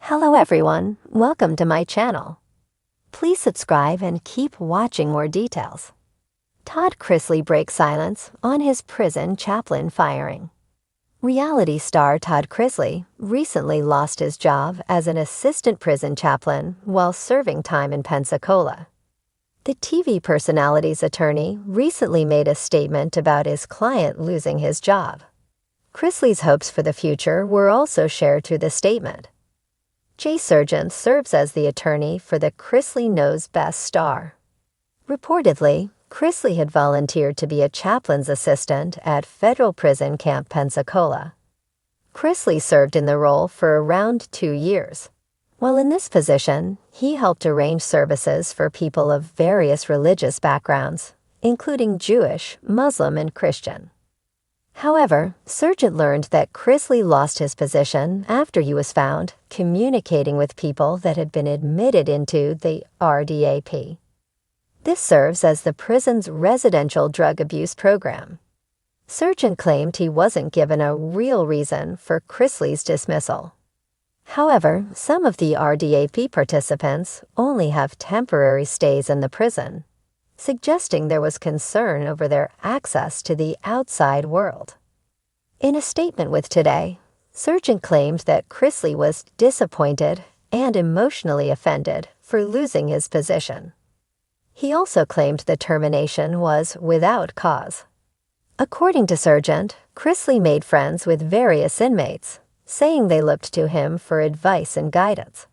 Hello everyone, welcome to my channel. Please subscribe and keep watching more details. Todd Chrisley breaks silence on his prison chaplain firing. Reality star Todd Chrisley recently lost his job as an assistant prison chaplain while serving time in Pensacola. The TV personality's attorney recently made a statement about his client losing his job. Chrisley's hopes for the future were also shared through the statement. Jay Surgeon serves as the attorney for the Chrisley Knows Best star. Reportedly, Chrisley had volunteered to be a chaplain's assistant at Federal Prison Camp Pensacola. Chrisley served in the role for around 2 years. While in this position, he helped arrange services for people of various religious backgrounds, including Jewish, Muslim, and Christian. However, Surgeon learned that Chrisley lost his position after he was found communicating with people that had been admitted into the RDAP. This serves as the prison's residential drug abuse program. Surgeon claimed he wasn't given a real reason for Chrisley's dismissal. However, some of the RDAP participants only have temporary stays in the prison, suggesting there was concern over their access to the outside world. In a statement with Today, Surgeon claimed that Chrisley was disappointed and emotionally offended for losing his position. He also claimed the termination was without cause. According to Surgeon, Chrisley made friends with various inmates, saying they looked to him for advice and guidance.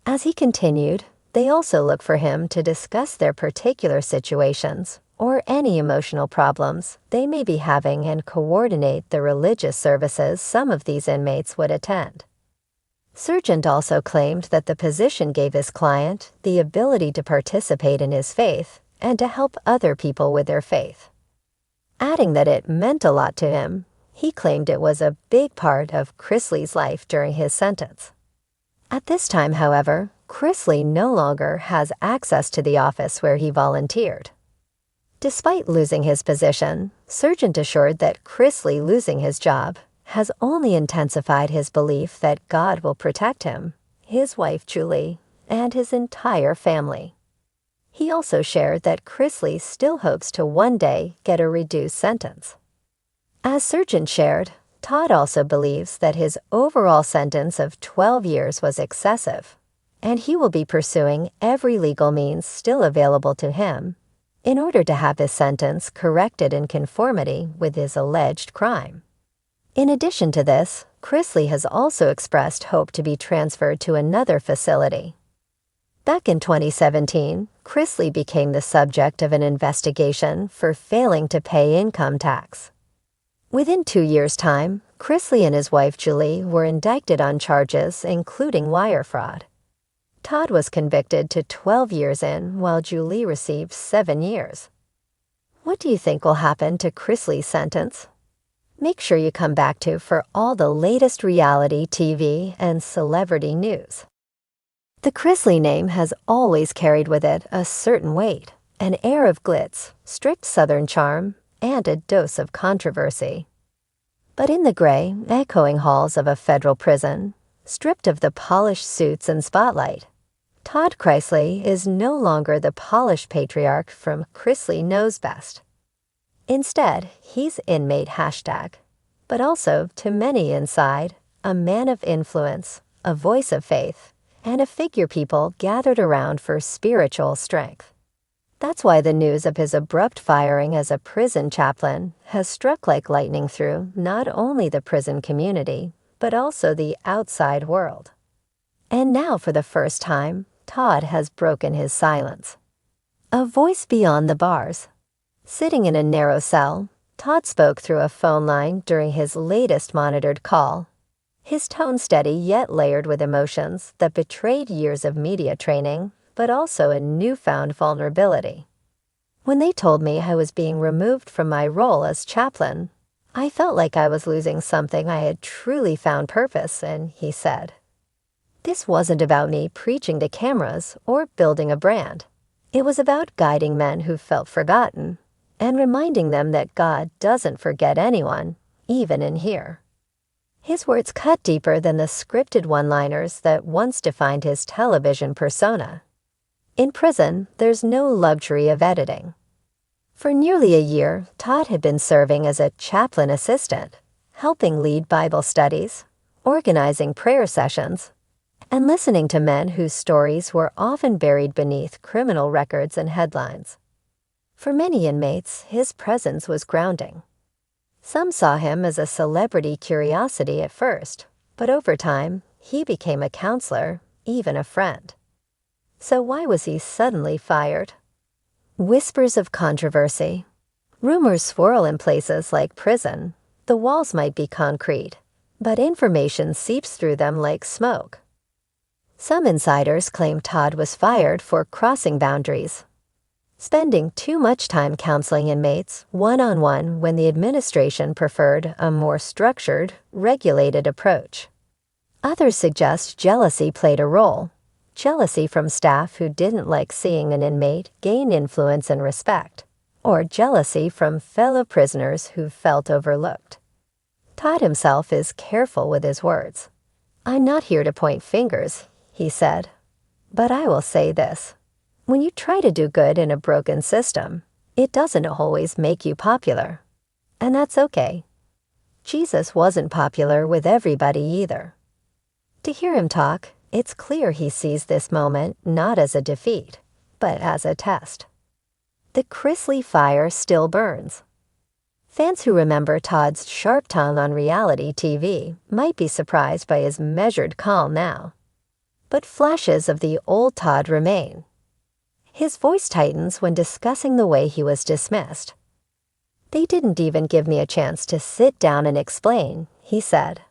As he continued, they also look for him to discuss their particular situations or any emotional problems they may be having and coordinate the religious services some of these inmates would attend. Surgeon also claimed that the position gave his client the ability to participate in his faith and to help other people with their faith. Adding that it meant a lot to him, he claimed it was a big part of Chrisley's life during his sentence. At this time, however, Chrisley no longer has access to the office where he volunteered. Despite losing his position, Surgeon assured that Chrisley losing his job has only intensified his belief that God will protect him, his wife Julie, and his entire family. He also shared that Chrisley still hopes to one day get a reduced sentence. As Surgeon shared, Todd also believes that his overall sentence of 12 years was excessive, and he will be pursuing every legal means still available to him in order to have his sentence corrected in conformity with his alleged crime. In addition to this, Chrisley has also expressed hope to be transferred to another facility. Back in 2017, Chrisley became the subject of an investigation for failing to pay income tax. Within 2 years' time, Chrisley and his wife Julie were indicted on charges including wire fraud. Todd was convicted to 12 years in, while Julie received 7 years. What do you think will happen to Chrisley's sentence? Make sure you come back for all the latest reality TV and celebrity news. The Chrisley name has always carried with it a certain weight, an air of glitz, strict Southern charm, and a dose of controversy. But in the gray, echoing halls of a federal prison, stripped of the polished suits and spotlight, Todd Chrisley is no longer the polished patriarch from Chrisley Knows Best. Instead, he's inmate #, but also, to many inside, a man of influence, a voice of faith, and a figure people gathered around for spiritual strength. That's why the news of his abrupt firing as a prison chaplain has struck like lightning through not only the prison community, but also the outside world. And now, for the first time, Todd has broken his silence. A voice beyond the bars. Sitting in a narrow cell, Todd spoke through a phone line during his latest monitored call, his tone steady yet layered with emotions that betrayed years of media training, but also a newfound vulnerability. When they told me I was being removed from my role as chaplain, I felt like I was losing something I had truly found purpose in, he said. This wasn't about me preaching to cameras or building a brand. It was about guiding men who felt forgotten and reminding them that God doesn't forget anyone, even in here. His words cut deeper than the scripted one-liners that once defined his television persona. In prison, there's no luxury of editing. For nearly a year, Todd had been serving as a chaplain assistant, helping lead Bible studies, organizing prayer sessions, and listening to men whose stories were often buried beneath criminal records and headlines. For many inmates, his presence was grounding. Some saw him as a celebrity curiosity at first, but over time, he became a counselor, even a friend. So why was he suddenly fired? Whispers of controversy. Rumors swirl in places like prison. The walls might be concrete, but information seeps through them like smoke. Some insiders claim Todd was fired for crossing boundaries, spending too much time counseling inmates one-on-one when the administration preferred a more structured, regulated approach. Others suggest jealousy played a role. Jealousy from staff who didn't like seeing an inmate gain influence and respect, or jealousy from fellow prisoners who felt overlooked. Todd himself is careful with his words. "I'm not here to point fingers," he said, "but I will say this. When you try to do good in a broken system, it doesn't always make you popular. And that's okay. Jesus wasn't popular with everybody either." To hear him talk, it's clear he sees this moment not as a defeat, but as a test. The Chrisley fire still burns. Fans who remember Todd's sharp tongue on reality TV might be surprised by his measured calm now. But flashes of the old Todd remain. His voice tightens when discussing the way he was dismissed. "They didn't even give me a chance to sit down and explain," he said.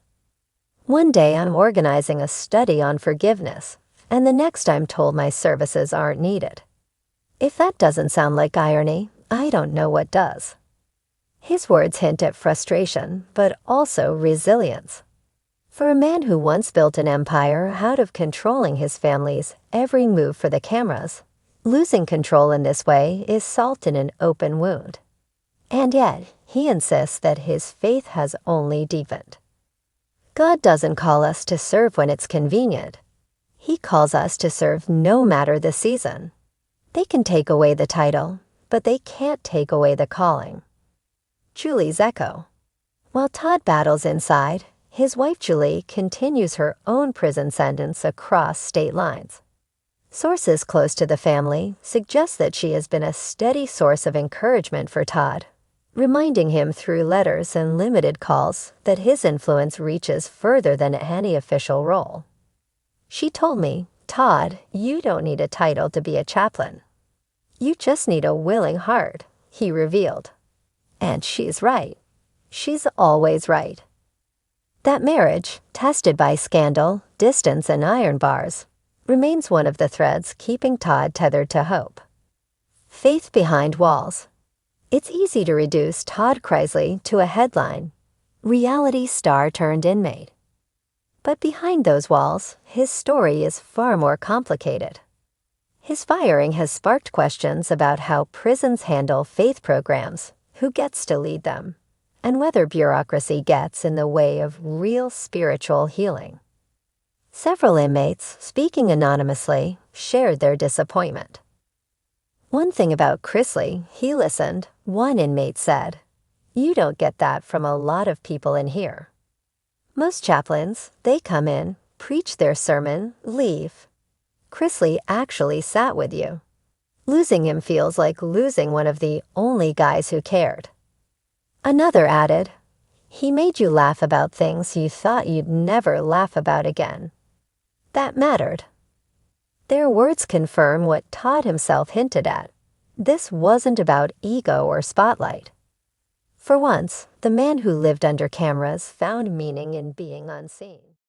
"One day I'm organizing a study on forgiveness, and the next I'm told my services aren't needed." If that doesn't sound like irony, I don't know what does. His words hint at frustration, but also resilience. For a man who once built an empire out of controlling his family's every move for the cameras, losing control in this way is salt in an open wound. And yet, he insists that his faith has only deepened. God doesn't call us to serve when it's convenient. He calls us to serve no matter the season. They can take away the title, but they can't take away the calling. Julie's echo. While Todd battles inside, his wife Julie continues her own prison sentence across state lines. Sources close to the family suggest that she has been a steady source of encouragement for Todd, reminding him through letters and limited calls that his influence reaches further than any official role. She told me, "Todd, you don't need a title to be a chaplain. You just need a willing heart," he revealed. And she's right. She's always right. That marriage, tested by scandal, distance, and iron bars, remains one of the threads keeping Todd tethered to hope. Faith behind walls. It's easy to reduce Todd Chrisley to a headline, reality star turned inmate. But behind those walls, his story is far more complicated. His firing has sparked questions about how prisons handle faith programs, who gets to lead them, and whether bureaucracy gets in the way of real spiritual healing. Several inmates, speaking anonymously, shared their disappointment. "One thing about Chrisley, he listened," one inmate said. "You don't get that from a lot of people in here. Most chaplains, they come in, preach their sermon, leave. Chrisley actually sat with you. Losing him feels like losing one of the only guys who cared." Another added, "He made you laugh about things you thought you'd never laugh about again." That mattered. Their words confirm what Todd himself hinted at. This wasn't about ego or spotlight. For once, the man who lived under cameras found meaning in being unseen.